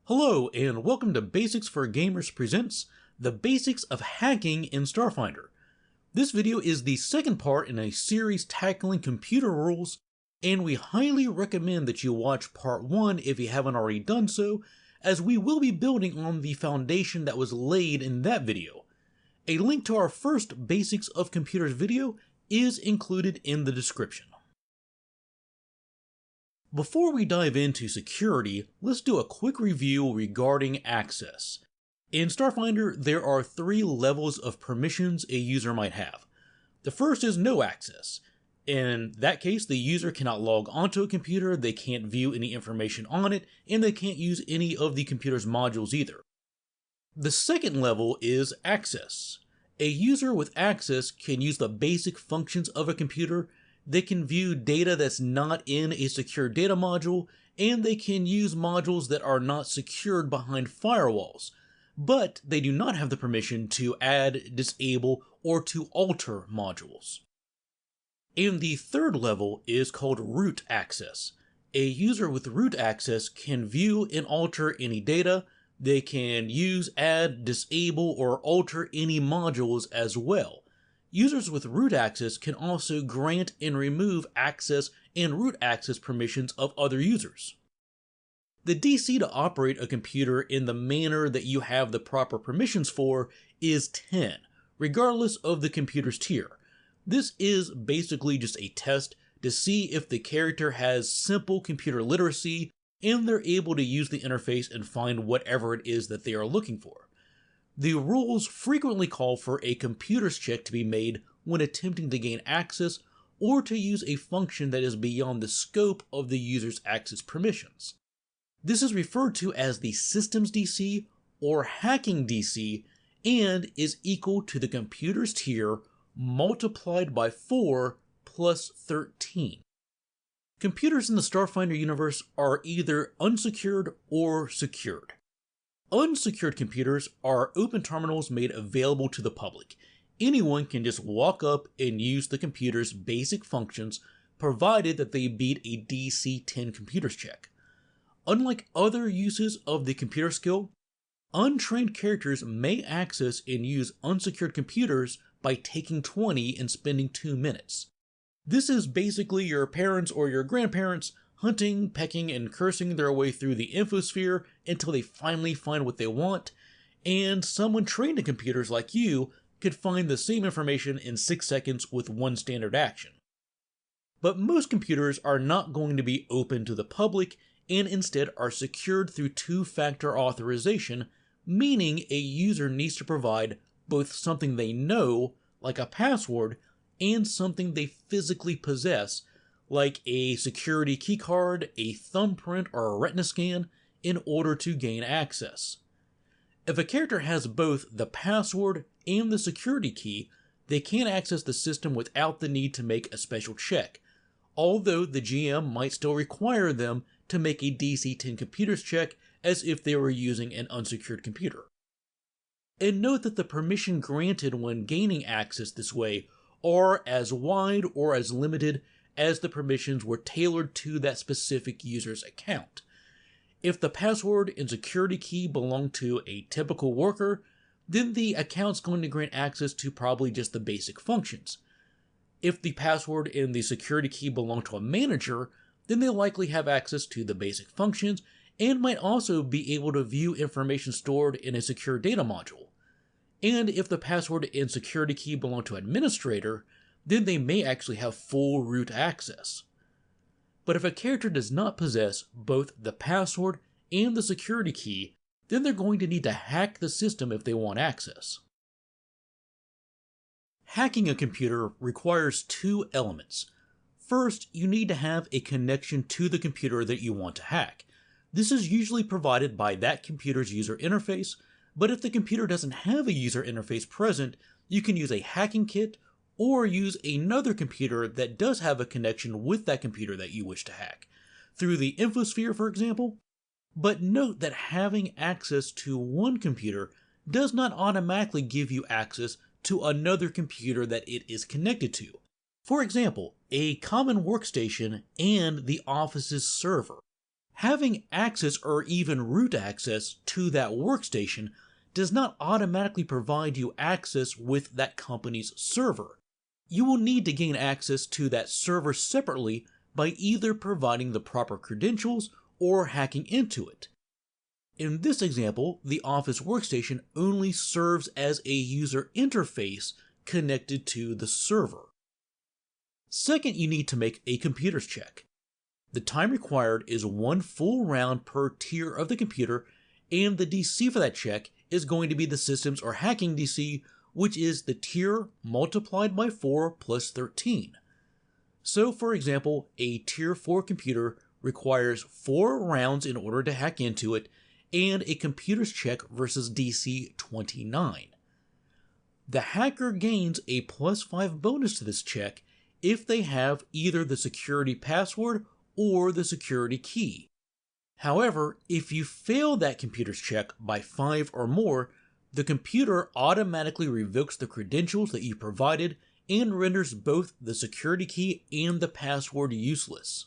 Hello and welcome to Basics for Gamers presents the basics of hacking in Starfinder. This video is the second part in a series tackling computer rules, and we highly recommend that you watch part 1 if you haven't already done so, as we will be building on the foundation that was laid in that video. A link to our first Basics of Computers video is included in the description. Before we dive into security, let's do a quick review regarding access. In Starfinder, there are 3 levels of permissions a user might have. The first is no access. In that case, the user cannot log onto a computer, they can't view any information on it, and they can't use any of the computer's modules either. The second level is access. A user with access can use the basic functions of a computer. They can view data that's not in a secure data module, and they can use modules that are not secured behind firewalls, but they do not have the permission to add, disable, or to alter modules. And the third level is called root access. A user with root access can view and alter any data. They can use, add, disable, or alter any modules as well. Users with root access can also grant and remove access and root access permissions of other users. The DC to operate a computer in the manner that you have the proper permissions for is 10, regardless of the computer's tier. This is basically just a test to see if the character has simple computer literacy and they're able to use the interface and find whatever it is that they are looking for. The rules frequently call for a computer's check to be made when attempting to gain access or to use a function that is beyond the scope of the user's access permissions. This is referred to as the systems DC or hacking DC and is equal to the computer's tier multiplied by 4 plus 13. Computers in the Starfinder universe are either unsecured or secured. Unsecured computers are open terminals made available to the public. Anyone can just walk up and use the computer's basic functions, provided that they beat a DC-10 computer's check. Unlike other uses of the computer skill, untrained characters may access and use unsecured computers by taking 20 and spending 2 minutes. This is basically your parents or your grandparents hunting, pecking, and cursing their way through the infosphere until they finally find what they want, and someone trained in computers like you could find the same information in 6 seconds with one standard action. But most computers are not going to be open to the public and instead are secured through 2-factor authorization, meaning a user needs to provide both something they know, like a password, and something they physically possess, like a security keycard, a thumbprint, or a retina scan, in order to gain access. If a character has both the password and the security key, they can access the system without the need to make a special check, although the GM might still require them to make a DC-10 computers check as if they were using an unsecured computer. And note that the permission granted when gaining access this way are as wide or as limited as the permissions were tailored to that specific user's account. If the password and security key belong to a typical worker, then the account's going to grant access to probably just the basic functions. If the password and the security key belong to a manager, then they likely have access to the basic functions and might also be able to view information stored in a secure data module. And if the password and security key belong to an administrator, then they may actually have full root access. But if a character does not possess both the password and the security key, then they're going to need to hack the system if they want access. Hacking a computer requires 2 elements. First, you need to have a connection to the computer that you want to hack. This is usually provided by that computer's user interface, but if the computer doesn't have a user interface present, you can use a hacking kit or use another computer that does have a connection with that computer that you wish to hack, through the infosphere, for example. But note that having access to one computer does not automatically give you access to another computer that it is connected to. For example, a common workstation and the office's server. Having access or even root access to that workstation does not automatically provide you access with that company's server. You will need to gain access to that server separately by either providing the proper credentials or hacking into it. In this example, the Office workstation only serves as a user interface connected to the server. Second, you need to make a computers check. The time required is 1 full round per tier of the computer, and the DC for that check is going to be the system's or hacking DC, which is the tier multiplied by 4 plus 13. So for example, a tier 4 computer requires 4 rounds in order to hack into it, and a computers check versus DC 29. The hacker gains a plus 5 bonus to this check if they have either the security password or the security key. However, if you fail that computers check by 5 or more, the computer automatically revokes the credentials that you provided and renders both the security key and the password useless.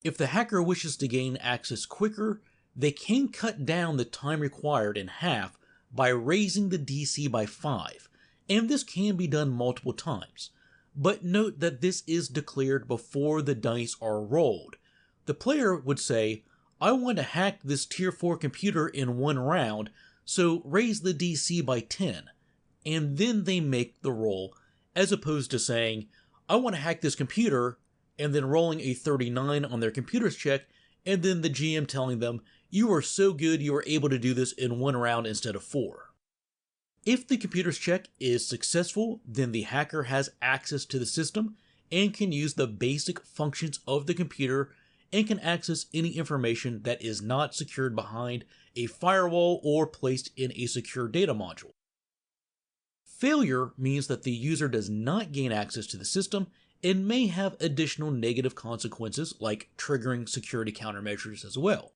If the hacker wishes to gain access quicker, they can cut down the time required in half by raising the DC by 5, and this can be done multiple times. But note that this is declared before the dice are rolled. The player would say, I want to hack this tier 4 computer in 1 round, so raise the DC by 10, and then they make the roll, as opposed to saying, I want to hack this computer, and then rolling a 39 on their computers check, and then the GM telling them, you are so good you are able to do this in 1 round instead of 4. If the computers check is successful, then the hacker has access to the system and can use the basic functions of the computer and can access any information that is not secured behind a firewall or placed in a secure data module. Failure means that the user does not gain access to the system and may have additional negative consequences like triggering security countermeasures as well.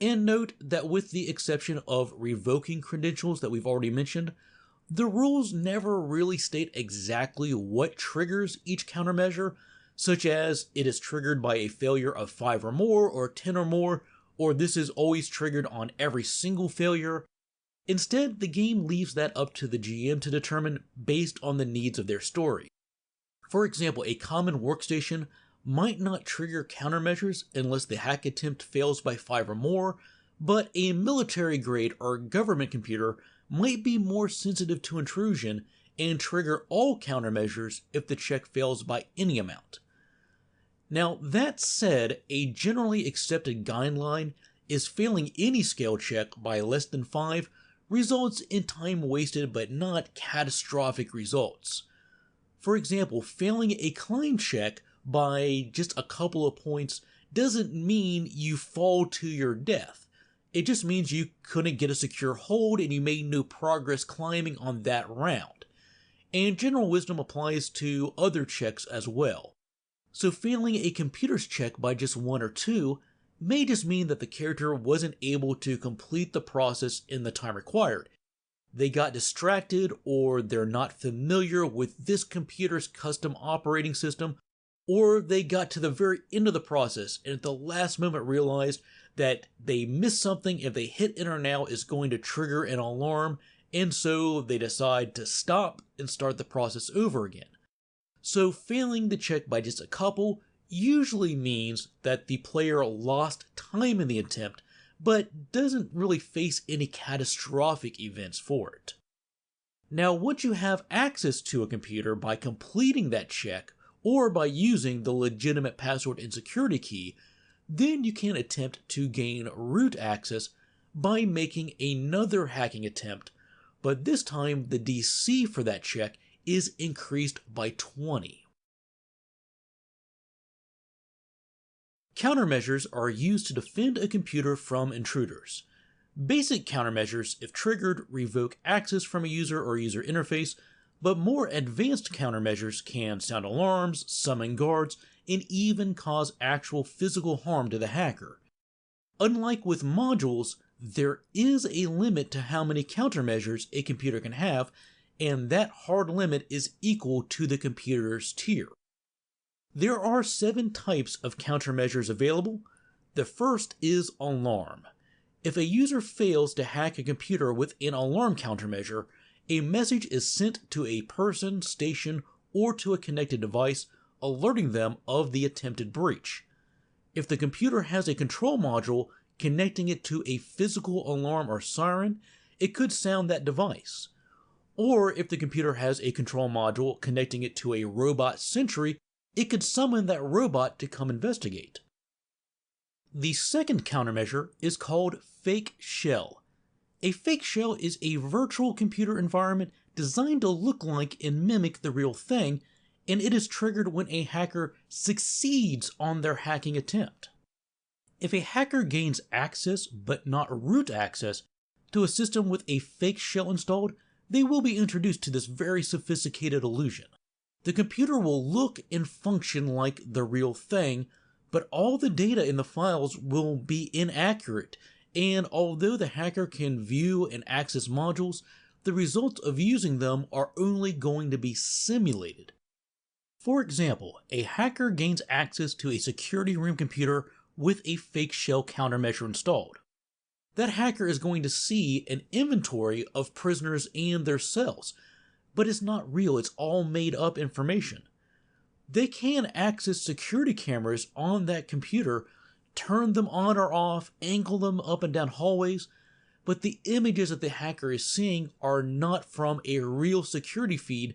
And note that with the exception of revoking credentials that we've already mentioned, the rules never really state exactly what triggers each countermeasure, such as it is triggered by a failure of 5 or more, or 10 or more, or this is always triggered on every single failure. Instead, the game leaves that up to the GM to determine based on the needs of their story. For example, a common workstation might not trigger countermeasures unless the hack attempt fails by 5 or more, but a military grade or government computer might be more sensitive to intrusion and trigger all countermeasures if the check fails by any amount. Now, that said, a generally accepted guideline is failing any scale check by less than 5 results in time wasted but not catastrophic results. For example, failing a climb check by just a couple of points doesn't mean you fall to your death. It just means you couldn't get a secure hold and you made no progress climbing on that round. And general wisdom applies to other checks as well. So failing a computers check by just 1 or 2 may just mean that the character wasn't able to complete the process in the time required. They got distracted, or they're not familiar with this computer's custom operating system, or they got to the very end of the process and at the last moment realized that they missed something. If they hit enter now, is going to trigger an alarm, and so they decide to stop and start the process over again. So failing the check by just a couple usually means that the player lost time in the attempt, but doesn't really face any catastrophic events for it. Now, once you have access to a computer by completing that check, or by using the legitimate password and security key, then you can attempt to gain root access by making another hacking attempt, but this time the DC for that check is increased by 20. Countermeasures are used to defend a computer from intruders. Basic countermeasures, if triggered, revoke access from a user or user interface, but more advanced countermeasures can sound alarms, summon guards, and even cause actual physical harm to the hacker. Unlike with modules, there is a limit to how many countermeasures a computer can have, and that hard limit is equal to the computer's tier. There are 7 types of countermeasures available. The first is alarm. If a user fails to hack a computer with an alarm countermeasure, a message is sent to a person, station, or to a connected device, alerting them of the attempted breach. If the computer has a control module connecting it to a physical alarm or siren, it could sound that device. Or if the computer has a control module connecting it to a robot sentry, it could summon that robot to come investigate. The second countermeasure is called fake shell. A fake shell is a virtual computer environment designed to look like and mimic the real thing, and it is triggered when a hacker succeeds on their hacking attempt. If a hacker gains access, but not root access, to a system with a fake shell installed, they will be introduced to this very sophisticated illusion. The computer will look and function like the real thing, but all the data in the files will be inaccurate, and although the hacker can view and access modules, the results of using them are only going to be simulated. For example, a hacker gains access to a security room computer with a fake shell countermeasure installed. That hacker is going to see an inventory of prisoners and their cells, but it's not real, it's all made up information. They can access security cameras on that computer, turn them on or off, angle them up and down hallways, but the images that the hacker is seeing are not from a real security feed,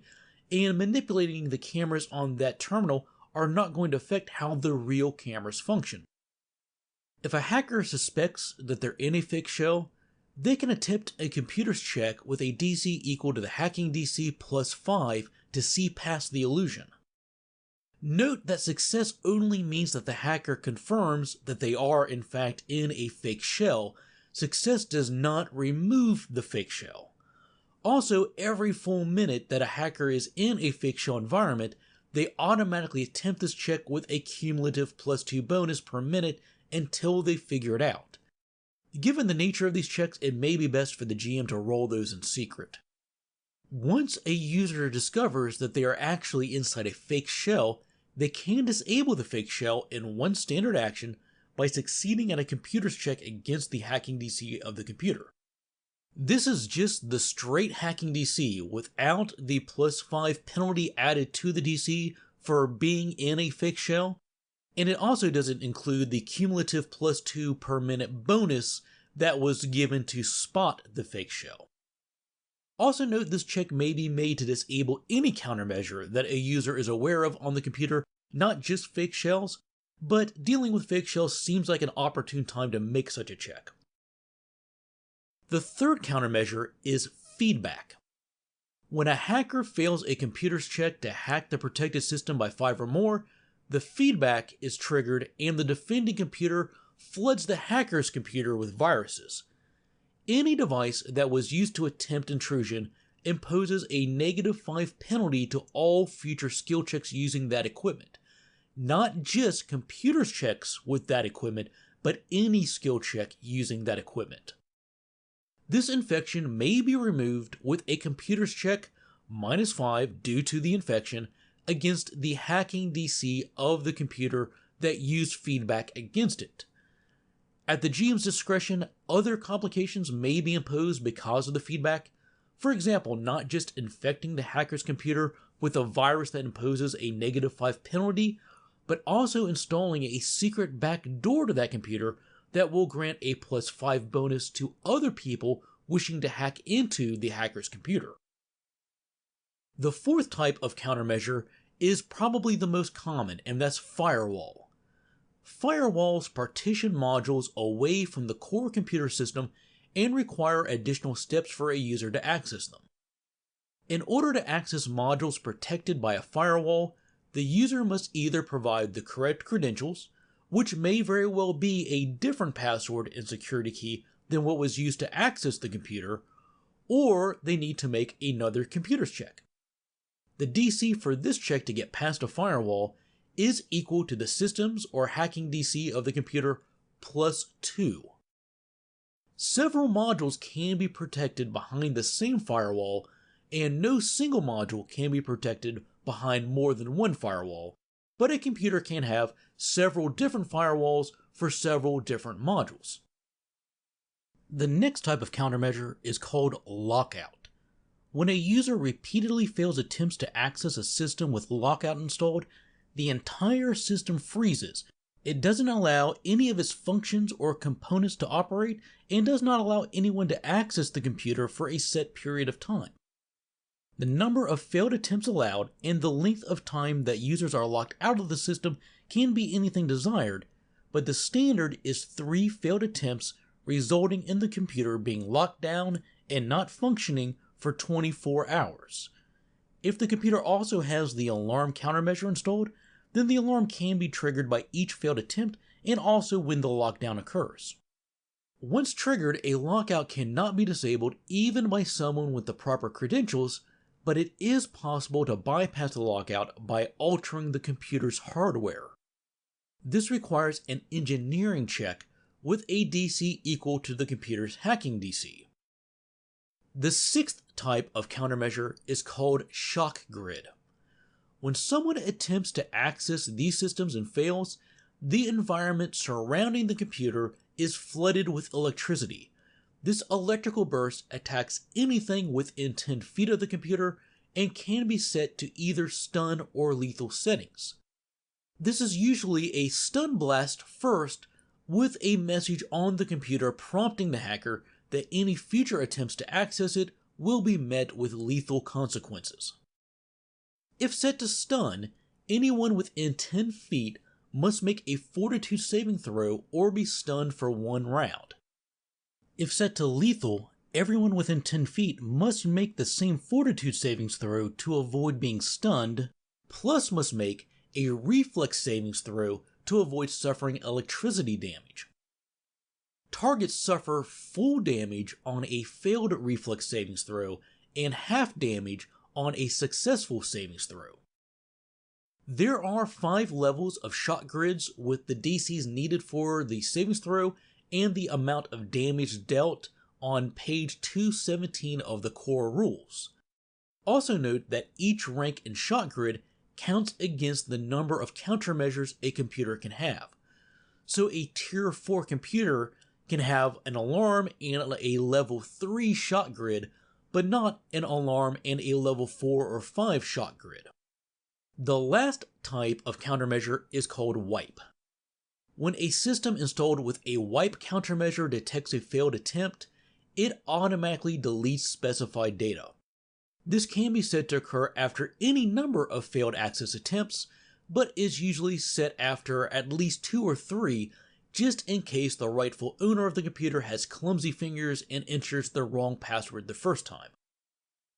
and manipulating the cameras on that terminal are not going to affect how the real cameras function. If a hacker suspects that they're in a fake shell, they can attempt a computer's check with a DC equal to the hacking DC plus 5 to see past the illusion. Note that success only means that the hacker confirms that they are in fact in a fake shell. Success does not remove the fake shell. Also, every full minute that a hacker is in a fake shell environment, they automatically attempt this check with a cumulative plus 2 bonus per minute until they figure it out. Given the nature of these checks, it may be best for the GM to roll those in secret. Once a user discovers that they are actually inside a fake shell, they can disable the fake shell in one standard action by succeeding at a computer's check against the hacking DC of the computer. This is just the straight hacking DC without the plus 5 penalty added to the DC for being in a fake shell, and it also doesn't include the cumulative plus 2 per minute bonus that was given to spot the fake shell. Also note this check may be made to disable any countermeasure that a user is aware of on the computer, not just fake shells, but dealing with fake shells seems like an opportune time to make such a check. The third countermeasure is feedback. When a hacker fails a computer's check to hack the protected system by 5 or more, the feedback is triggered and the defending computer floods the hacker's computer with viruses. Any device that was used to attempt intrusion imposes a negative 5 penalty to all future skill checks using that equipment. Not just computer's checks with that equipment, but any skill check using that equipment. This infection may be removed with a computer's check minus 5 due to the infection against the hacking DC of the computer that used feedback against it. At the GM's discretion, other complications may be imposed because of the feedback. For example, not just infecting the hacker's computer with a virus that imposes a negative 5 penalty, but also installing a secret backdoor to that computer that will grant a plus 5 bonus to other people wishing to hack into the hacker's computer. The fourth type of countermeasure is probably the most common, and that's firewall. Firewalls partition modules away from the core computer system and require additional steps for a user to access them. In order to access modules protected by a firewall, the user must either provide the correct credentials, which may very well be a different password and security key than what was used to access the computer, or they need to make another computer's check. The DC for this check to get past a firewall is equal to the systems or hacking DC of the computer plus 2. Several modules can be protected behind the same firewall, and no single module can be protected behind more than one firewall, but a computer can have several different firewalls for several different modules. The next type of countermeasure is called lockout. When a user repeatedly fails attempts to access a system with lockout installed, the entire system freezes. It doesn't allow any of its functions or components to operate and does not allow anyone to access the computer for a set period of time. The number of failed attempts allowed and the length of time that users are locked out of the system can be anything desired, but the standard is 3 failed attempts resulting in the computer being locked down and not functioning for 24 hours. If the computer also has the alarm countermeasure installed, then the alarm can be triggered by each failed attempt and also when the lockdown occurs. Once triggered, a lockout cannot be disabled even by someone with the proper credentials, but it is possible to bypass the lockout by altering the computer's hardware. This requires an engineering check with a DC equal to the computer's hacking DC. The 6th type of countermeasure is called shock grid. When someone attempts to access these systems and fails, the environment surrounding the computer is flooded with electricity. This electrical burst attacks anything within 10 feet of the computer and can be set to either stun or lethal settings. This is usually a stun blast first, with a message on the computer prompting the hacker that any future attempts to access it will be met with lethal consequences. If set to stun, anyone within 10 feet must make a fortitude saving throw or be stunned for 1 round. If set to lethal, everyone within 10 feet must make the same fortitude savings throw to avoid being stunned, plus must make a reflex savings throw to avoid suffering electricity damage. Targets suffer full damage on a failed reflex savings throw and half damage on a successful savings throw. There are 5 levels of shock grids with the DCs needed for the savings throw and the amount of damage dealt on page 217 of the core rules. Also note that each rank in shock grid counts against the number of countermeasures a computer can have. So a tier 4 computer can have an alarm and a level 3 shock grid, but not an alarm and a level 4 or 5 shock grid. The last type of countermeasure is called wipe. When a system installed with a wipe countermeasure detects a failed attempt, it automatically deletes specified data. This can be said to occur after any number of failed access attempts, but is usually set after at least 2 or 3, just in case the rightful owner of the computer has clumsy fingers and enters the wrong password the first time.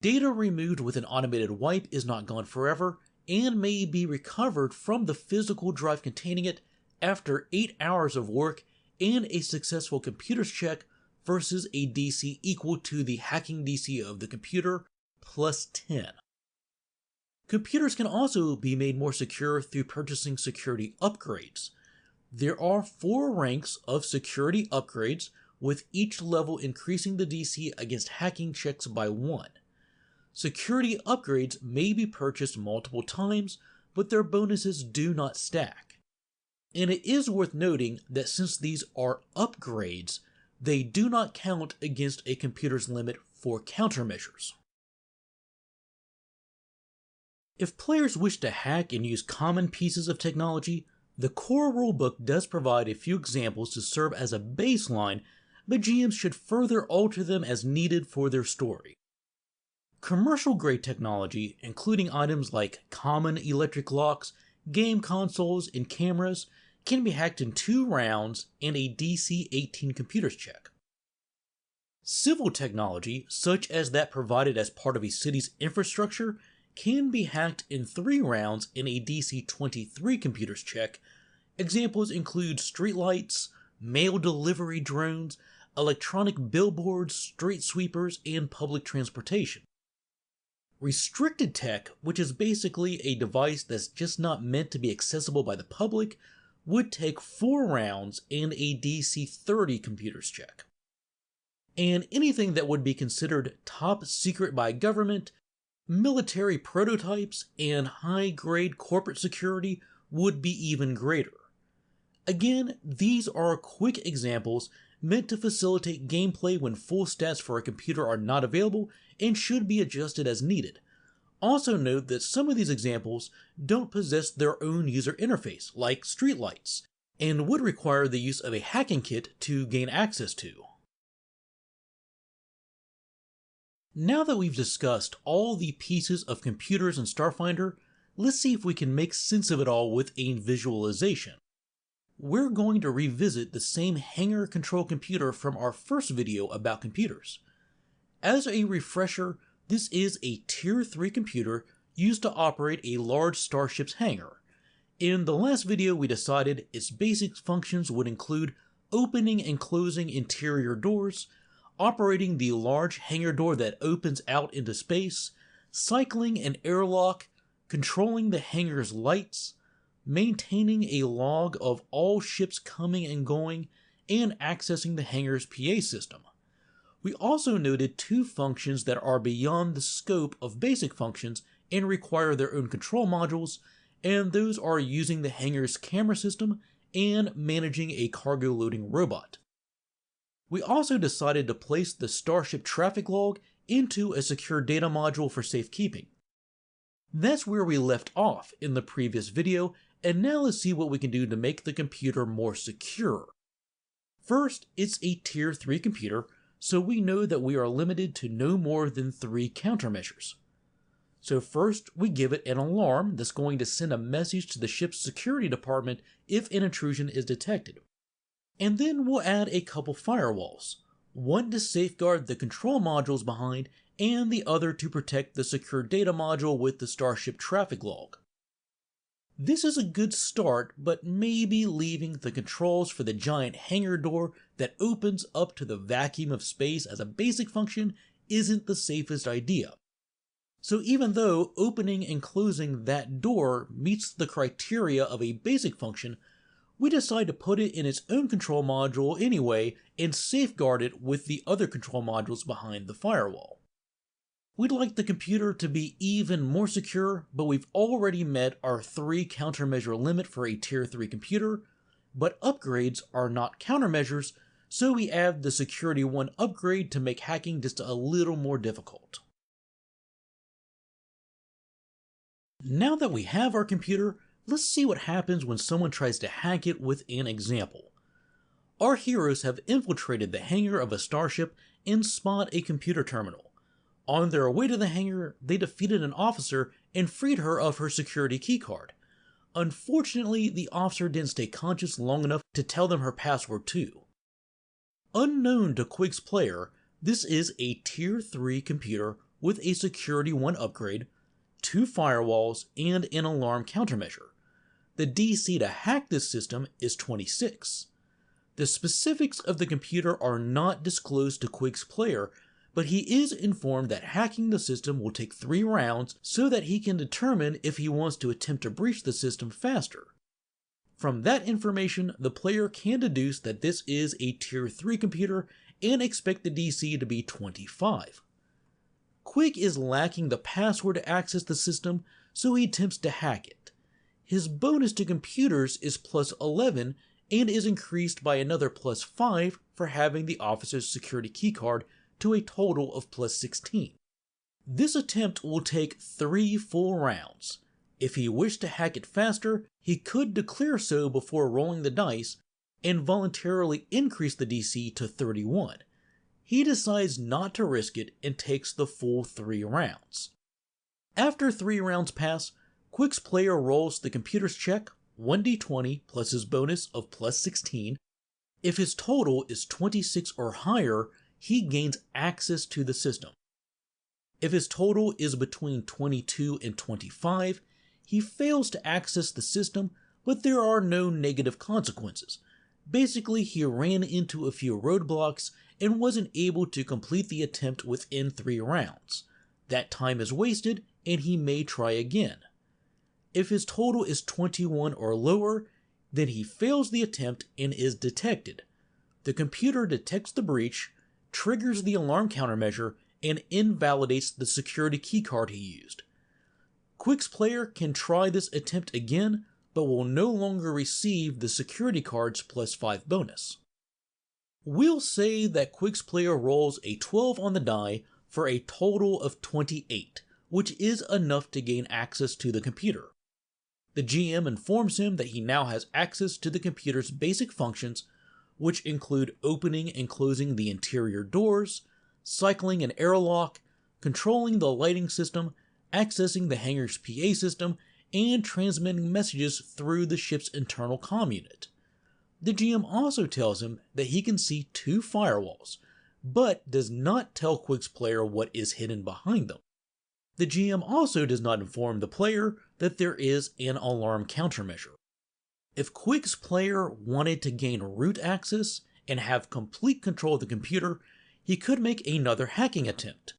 Data removed with an automated wipe is not gone forever, and may be recovered from the physical drive containing it after 8 hours of work and a successful computer's check versus a DC equal to the hacking DC of the computer plus 10. Computers can also be made more secure through purchasing security upgrades. There are 4 ranks of security upgrades, with each level increasing the DC against hacking checks by 1. Security upgrades may be purchased multiple times, but their bonuses do not stack. And it is worth noting that since these are upgrades, they do not count against a computer's limit for countermeasures. If players wish to hack and use common pieces of technology, the core rulebook does provide a few examples to serve as a baseline, but GMs should further alter them as needed for their story. Commercial-grade technology, including items like common electric locks, game consoles, and cameras, can be hacked in 2 rounds and a DC-18 computer's check. Civil technology, such as that provided as part of a city's infrastructure, can be hacked in 3 rounds in a DC-23 computer's check. Examples include streetlights, mail delivery drones, electronic billboards, street sweepers, and public transportation. Restricted tech, which is basically a device that's just not meant to be accessible by the public, would take 4 rounds and a DC-30 computer's check. And anything that would be considered top secret by government, military prototypes, and high-grade corporate security would be even greater. Again, these are quick examples meant to facilitate gameplay when full stats for a computer are not available and should be adjusted as needed. Also note that some of these examples don't possess their own user interface, like streetlights, and would require the use of a hacking kit to gain access to. Now that we've discussed all the pieces of computers in Starfinder, let's see if we can make sense of it all with a visualization. We're going to revisit the same Hangar control computer from our first video about computers. As a refresher, this is a Tier 3 computer used to operate a large starship's hangar. In the last video, we decided its basic functions would include opening and closing interior doors, operating the large hangar door that opens out into space, cycling an airlock, controlling the hangar's lights, maintaining a log of all ships coming and going, and accessing the hangar's PA system. We also noted two functions that are beyond the scope of basic functions and require their own control modules, and those are using the hangar's camera system and managing a cargo loading robot. We also decided to place the starship traffic log into a secure data module for safekeeping. That's where we left off in the previous video, and now let's see what we can do to make the computer more secure. First, it's a Tier 3 computer, so we know that we are limited to no more than 3 countermeasures. So first, we give it an alarm that's going to send a message to the ship's security department if an intrusion is detected. And then we'll add a couple firewalls, one to safeguard the control modules behind, and the other to protect the secure data module with the starship traffic log. This is a good start, but maybe leaving the controls for the giant hangar door that opens up to the vacuum of space as a basic function isn't the safest idea. So even though opening and closing that door meets the criteria of a basic function, we decide to put it in its own control module anyway and safeguard it with the other control modules behind the firewall. We'd like the computer to be even more secure, but we've already met our 3 countermeasure limit for a Tier 3 computer, but upgrades are not countermeasures, so we add the Security 1 upgrade to make hacking just a little more difficult. Now that we have our computer, let's see what happens when someone tries to hack it with an example. Our heroes have infiltrated the hangar of a starship and spot a computer terminal. On their way to the hangar, they defeated an officer and freed her of her security keycard. Unfortunately, the officer didn't stay conscious long enough to tell them her password too. Unknown to Quig's player, this is a Tier 3 computer with a Security 1 upgrade, 2 firewalls, and an alarm countermeasure. The DC to hack this system is 26. The specifics of the computer are not disclosed to Quig's player, but he is informed that hacking the system will take 3 rounds so that he can determine if he wants to attempt to breach the system faster. From that information, the player can deduce that this is a Tier 3 computer and expect the DC to be 25. Quig is lacking the password to access the system, so he attempts to hack it. His bonus to computers is plus 11 and is increased by another plus 5 for having the officer's security keycard to a total of plus 16. This attempt will take 3 full rounds. If he wished to hack it faster, he could declare so before rolling the dice and voluntarily increase the DC to 31. He decides not to risk it and takes the full 3 rounds. After 3 rounds pass, Quig's player rolls the computer's check, 1d20 plus his bonus of plus 16. If his total is 26 or higher, he gains access to the system. If his total is between 22 and 25, he fails to access the system, but there are no negative consequences. Basically, he ran into a few roadblocks and wasn't able to complete the attempt within 3 rounds. That time is wasted, and he may try again. If his total is 21 or lower, then he fails the attempt and is detected. The computer detects the breach, triggers the alarm countermeasure, and invalidates the security keycard he used. Quig's player can try this attempt again, but will no longer receive the security card's +5 bonus. We'll say that Quick's player rolls a 12 on the die for a total of 28, which is enough to gain access to the computer. The GM informs him that he now has access to the computer's basic functions, which include opening and closing the interior doors, cycling an airlock, controlling the lighting system, accessing the hangar's PA system, and transmitting messages through the ship's internal comm unit. The GM also tells him that he can see 2 firewalls, but does not tell Quick's player what is hidden behind them. The GM also does not inform the player that there is an alarm countermeasure. If Quick's player wanted to gain root access and have complete control of the computer, he could make another hacking attempt.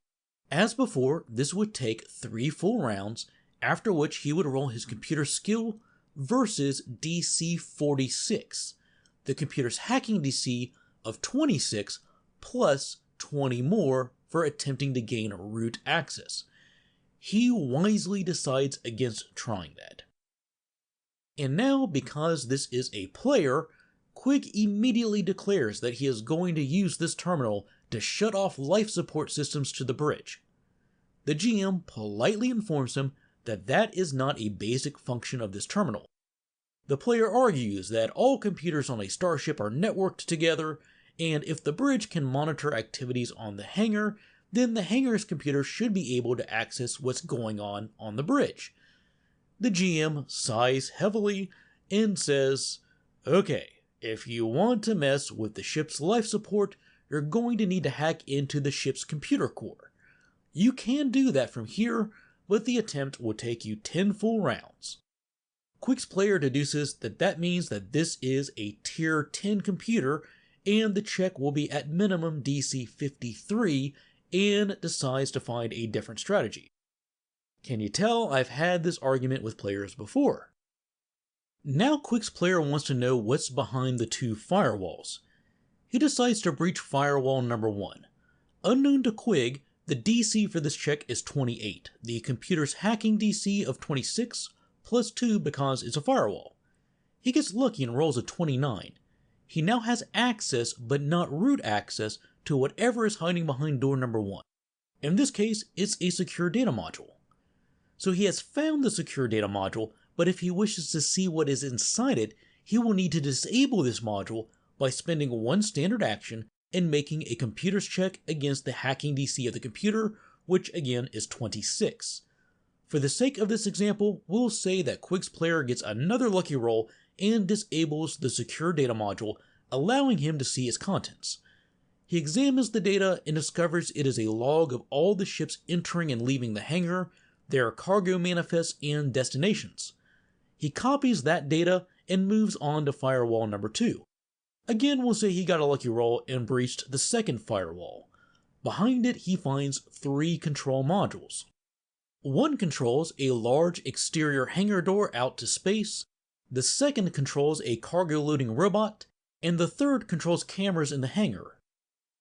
As before, this would take 3 full rounds, after which he would roll his computer skill versus DC 46, the computer's hacking DC of 26 plus 20 more for attempting to gain root access. He wisely decides against trying that. And now, because this is a player, Quick immediately declares that he is going to use this terminal to shut off life support systems to the bridge. The GM politely informs him that that is not a basic function of this terminal. The player argues that all computers on a starship are networked together, and if the bridge can monitor activities on the hangar, then the hangar's computer should be able to access what's going on the bridge. The GM sighs heavily and says, "Okay, if you want to mess with the ship's life support, you're going to need to hack into the ship's computer core. You can do that from here, but the attempt will take you 10 full rounds." Quick's player deduces that that means that this is a tier 10 computer, and the check will be at minimum DC 53, and decides to find a different strategy. Can you tell I've had this argument with players before? Now Quick's player wants to know what's behind the 2 firewalls. He decides to breach firewall number 1. Unknown to Quick, the DC for this check is 28, the computer's hacking DC of 26, plus 2 because it's a firewall. He gets lucky and rolls a 29. He now has access, but not root access, to whatever is hiding behind door number 1. In this case, it's a secure data module. So he has found the secure data module, but if he wishes to see what is inside it, he will need to disable this module by spending 1 standard action and making a computer's check against the hacking DC of the computer, which again is 26. For the sake of this example, we'll say that Quick's player gets another lucky roll and disables the secure data module, allowing him to see its contents. He examines the data and discovers it is a log of all the ships entering and leaving the hangar, their cargo manifests, and destinations. He copies that data and moves on to firewall number 2. Again, we'll say he got a lucky roll and breached the second firewall. Behind it, he finds 3 control modules. One controls a large exterior hangar door out to space, the second controls a cargo loading robot, and the third controls cameras in the hangar.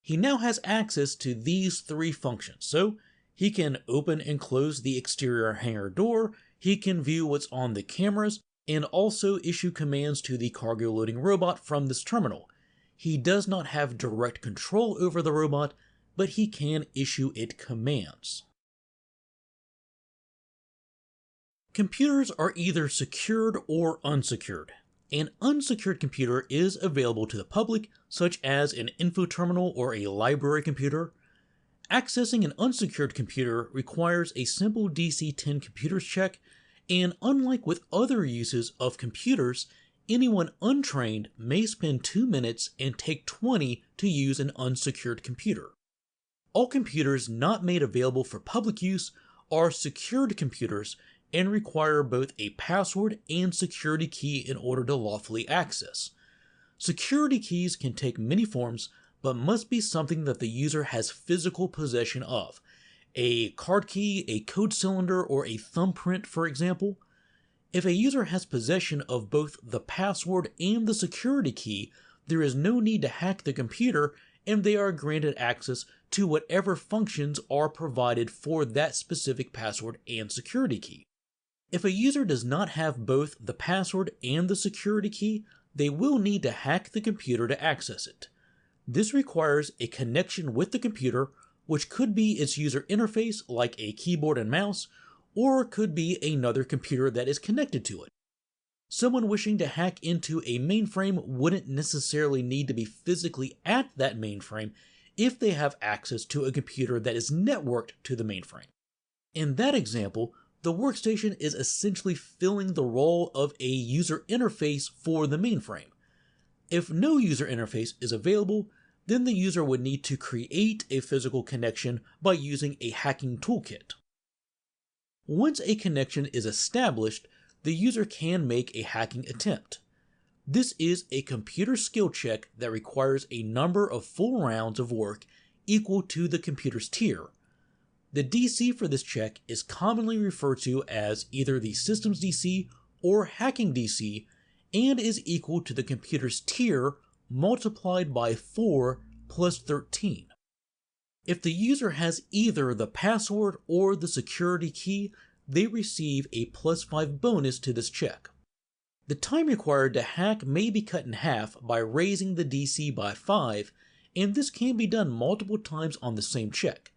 He now has access to these 3 functions, so he can open and close the exterior hangar door, he can view what's on the cameras, and also issue commands to the cargo loading robot from this terminal. He does not have direct control over the robot, but he can issue it commands. Computers are either secured or unsecured. An unsecured computer is available to the public, such as an info terminal or a library computer. Accessing an unsecured computer requires a simple DC-10 computers check, and unlike with other uses of computers, anyone untrained may spend 2 minutes and take 20 to use an unsecured computer. All computers not made available for public use are secured computers and require both a password and security key in order to lawfully access. Security keys can take many forms, but must be something that the user has physical possession of. A card key, a code cylinder, or a thumbprint, for example. If a user has possession of both the password and the security key, there is no need to hack the computer, and they are granted access to whatever functions are provided for that specific password and security key. If a user does not have both the password and the security key, they will need to hack the computer to access it. This requires a connection with the computer, which could be its user interface like a keyboard and mouse, or could be another computer that is connected to it. Someone wishing to hack into a mainframe wouldn't necessarily need to be physically at that mainframe if they have access to a computer that is networked to the mainframe. In that example, the workstation is essentially filling the role of a user interface for the mainframe. If no user interface is available, then the user would need to create a physical connection by using a hacking toolkit. Once a connection is established, the user can make a hacking attempt. This is a computer skill check that requires a number of full rounds of work equal to the computer's tier. The DC for this check is commonly referred to as either the system's DC or hacking DC and is equal to the computer's tier multiplied by 4 plus 13. If the user has either the password or the security key, they receive a plus 5 bonus to this check. The time required to hack may be cut in half by raising the DC by 5, and this can be done multiple times on the same check.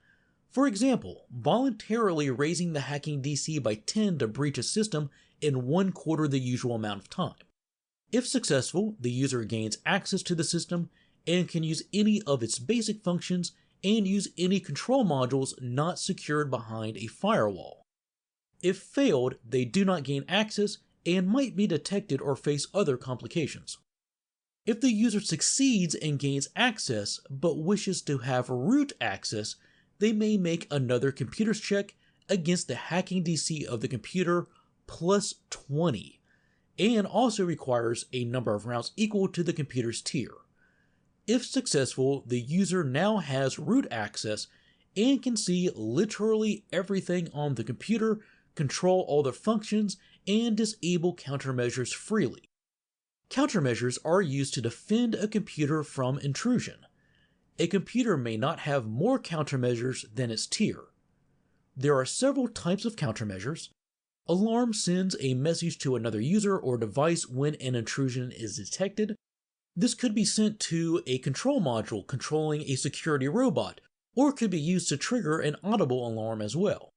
For example, voluntarily raising the hacking DC by 10 to breach a system in 1/4 the usual amount of time. If successful, the user gains access to the system and can use any of its basic functions and use any control modules not secured behind a firewall. If failed, they do not gain access and might be detected or face other complications. If the user succeeds and gains access but wishes to have root access, they may make another computer's check against the hacking DC of the computer plus 20, and also requires a number of rounds equal to the computer's tier. If successful, the user now has root access and can see literally everything on the computer, control all the functions, and disable countermeasures freely. Countermeasures are used to defend a computer from intrusion. A computer may not have more countermeasures than its tier. There are several types of countermeasures. Alarm sends a message to another user or device when an intrusion is detected. This could be sent to a control module controlling a security robot, or could be used to trigger an audible alarm as well.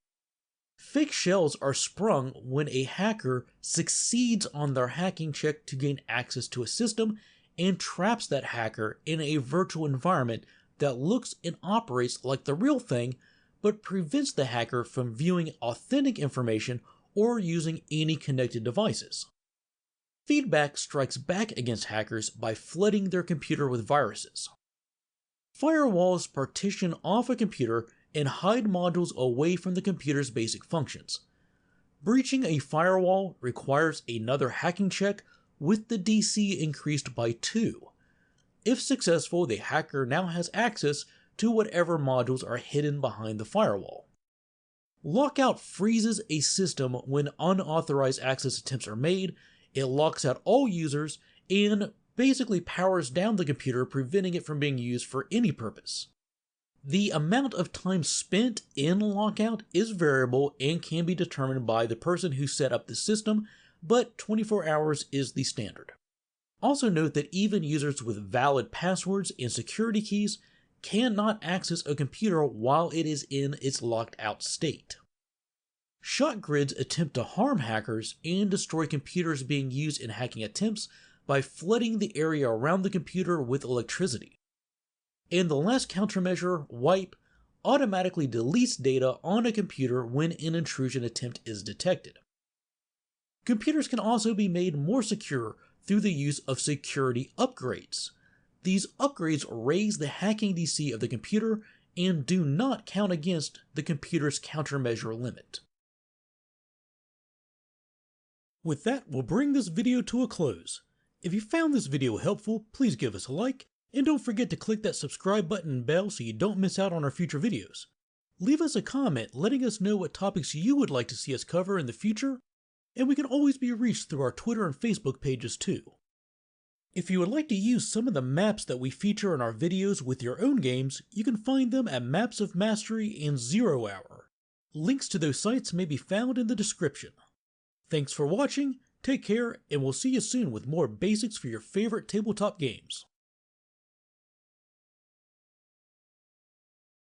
Fake shells are sprung when a hacker succeeds on their hacking check to gain access to a system and traps that hacker in a virtual environment that looks and operates like the real thing, but prevents the hacker from viewing authentic information or using any connected devices. Feedback strikes back against hackers by flooding their computer with viruses. Firewalls partition off a computer and hide modules away from the computer's basic functions. Breaching a firewall requires another hacking check with the DC increased by 2. If successful, the hacker now has access to whatever modules are hidden behind the firewall. Lockout freezes a system when unauthorized access attempts are made. It locks out all users and basically powers down the computer, preventing it from being used for any purpose. The amount of time spent in lockout is variable and can be determined by the person who set up the system, but 24 hours is the standard. Also note that even users with valid passwords and security keys cannot access a computer while it is in its locked out state. Shot grids attempt to harm hackers and destroy computers being used in hacking attempts by flooding the area around the computer with electricity. And the last countermeasure, wipe, automatically deletes data on a computer when an intrusion attempt is detected. Computers can also be made more secure through the use of security upgrades. These upgrades raise the hacking DC of the computer and do not count against the computer's countermeasure limit. With that, we'll bring this video to a close. If you found this video helpful, please give us a like, and don't forget to click that subscribe button and bell so you don't miss out on our future videos. Leave us a comment letting us know what topics you would like to see us cover in the future, and we can always be reached through our Twitter and Facebook pages too. If you would like to use some of the maps that we feature in our videos with your own games, you can find them at Maps of Mastery and 0 Hour. Links to those sites may be found in the description. Thanks for watching, take care, and we'll see you soon with more basics for your favorite tabletop games.